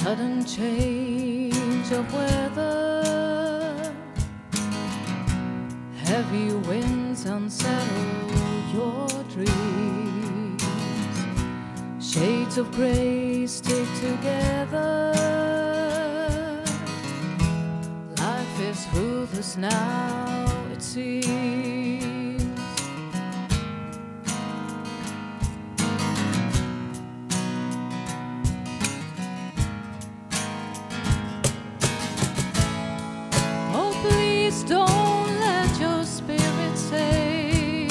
Sudden change of weather, heavy winds unsettle your dreams. Shades of gray stick together. Life is ruthless now, it seems. Please don't let your spirit sail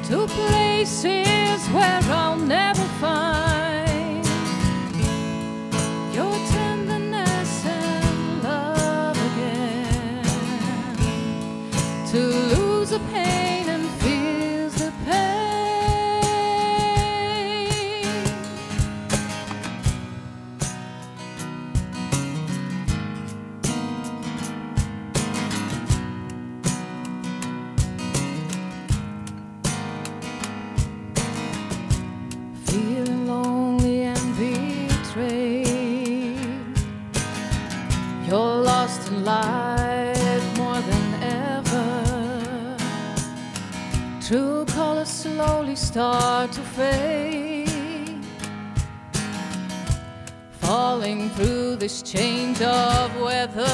to places where I'll never find your tenderness and love again. To lose the pain and feel the pain. Feeling lonely and betrayed, you're lost in life more than ever. True colors slowly start to fade, falling through this change of weather.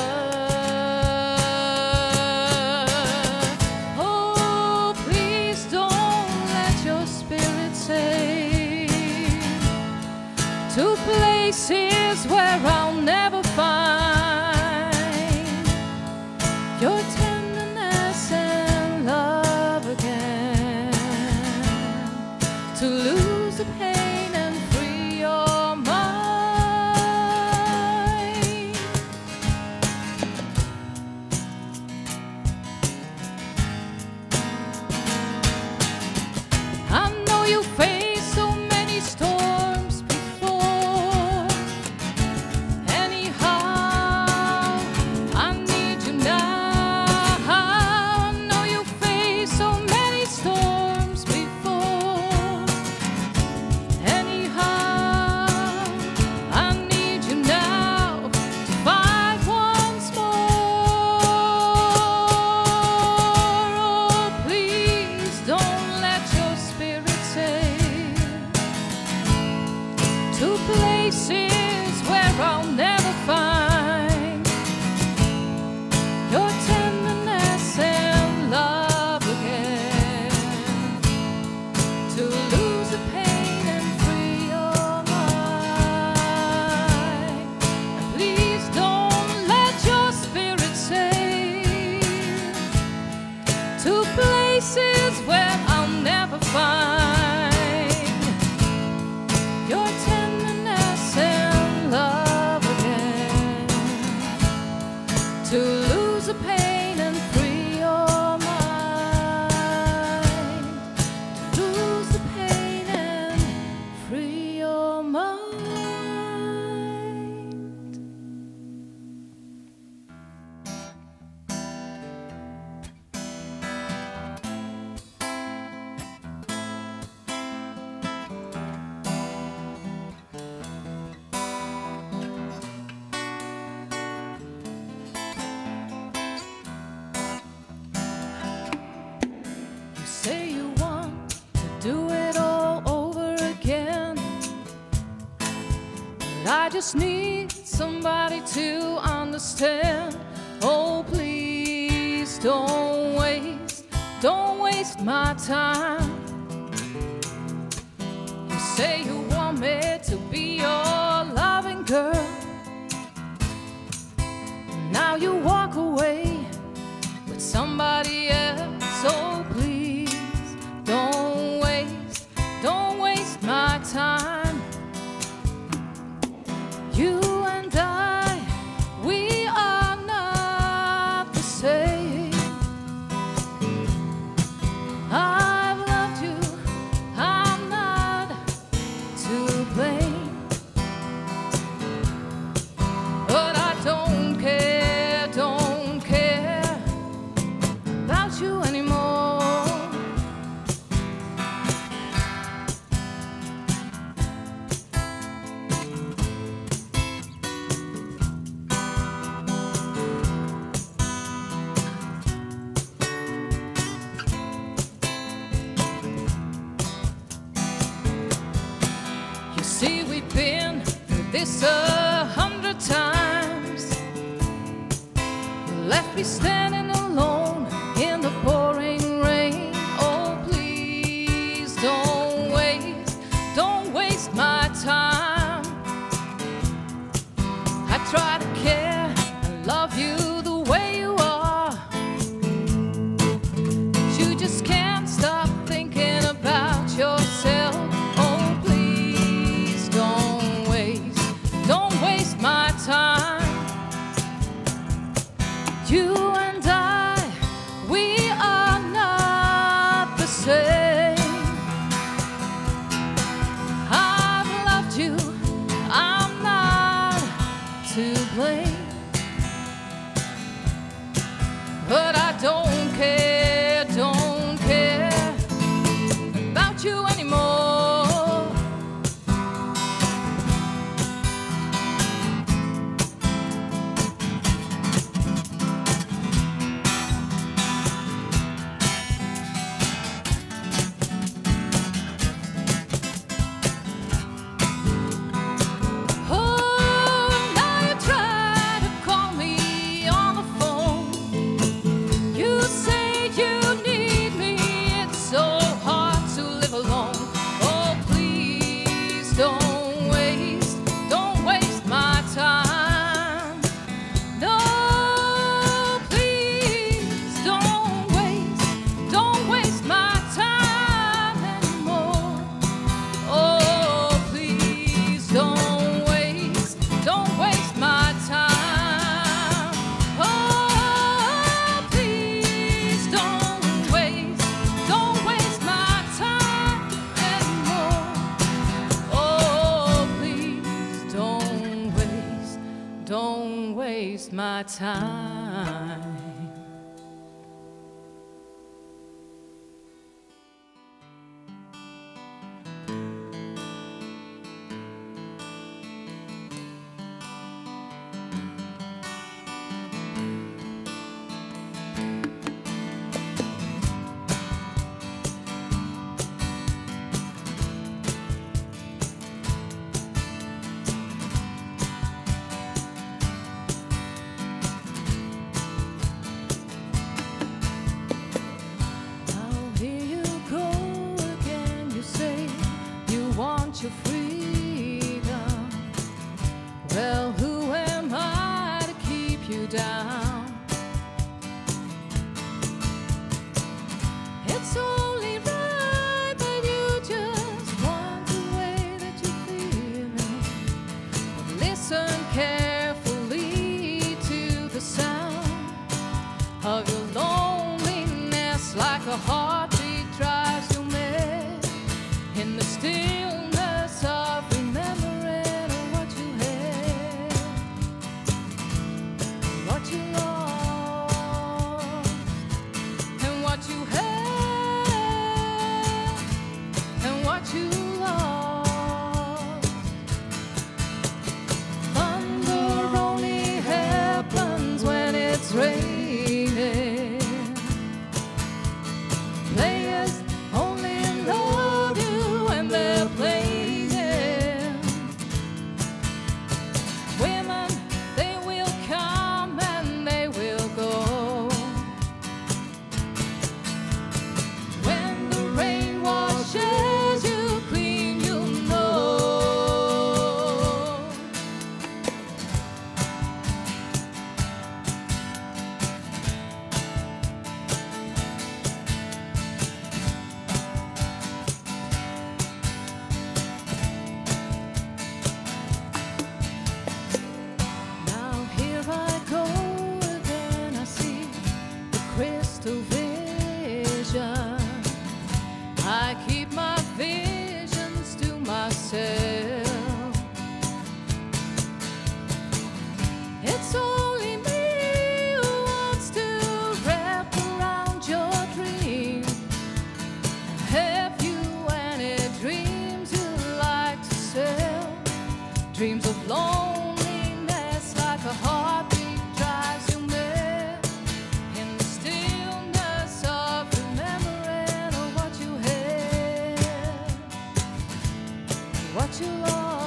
Oh, please don't let your spirit sail to places where I'll never find your tenderness and love again. To lose the pain and free your mind. I know you face so many storms before. Anyhow, I need you now. I know you face so many storms before. Anyhow, I need you now to fight once more. Oh, please don't let your spirit sail to places where I'll never find your tenderness and love again. To lose the pain and free your mind. And please don't let your spirit sail to places where I'll never find your tenderness and love again. To lose the pain and free your mind. To lose the pain and free your mind. You say you want to do it all over again, but I just need somebody to understand. Oh, please don't waste my time. You say you want me to be your loving girl, now you walk away with somebody else. So please don't waste my time. You and I, we are not the same. I've loved you, I'm not to blame, but I don't care about you anymore. See, we've been through this 100 times. Left me standing alone in the pouring rain. Oh, please don't waste my time. I try to care and love you the way you are, but you just can't stop thinking about yourself. Oh, please don't waste my time. You and I, we are not the same. I've loved you, I'm not to blame, but I don't care about you anymore. Don't waste my time. Your freedom. Well, who am I to keep you down? It's only right that you just want the way that you feel it. But listen carefully to the sound of your loneliness, like a heartbeat tries to mend in the stillness of remembering what you had, what you lost, and what you had, and what you lost. Thunder only happens when it's raining. Players only love you when they're playing. Crystal vision, I keep my visions to myself. It's only me who wants to wrap around your dream and have you any dreams you like to sell. Dreams of loneliness, like a heartbeat drives you mad. In the stillness of remembering what you had. what you lost.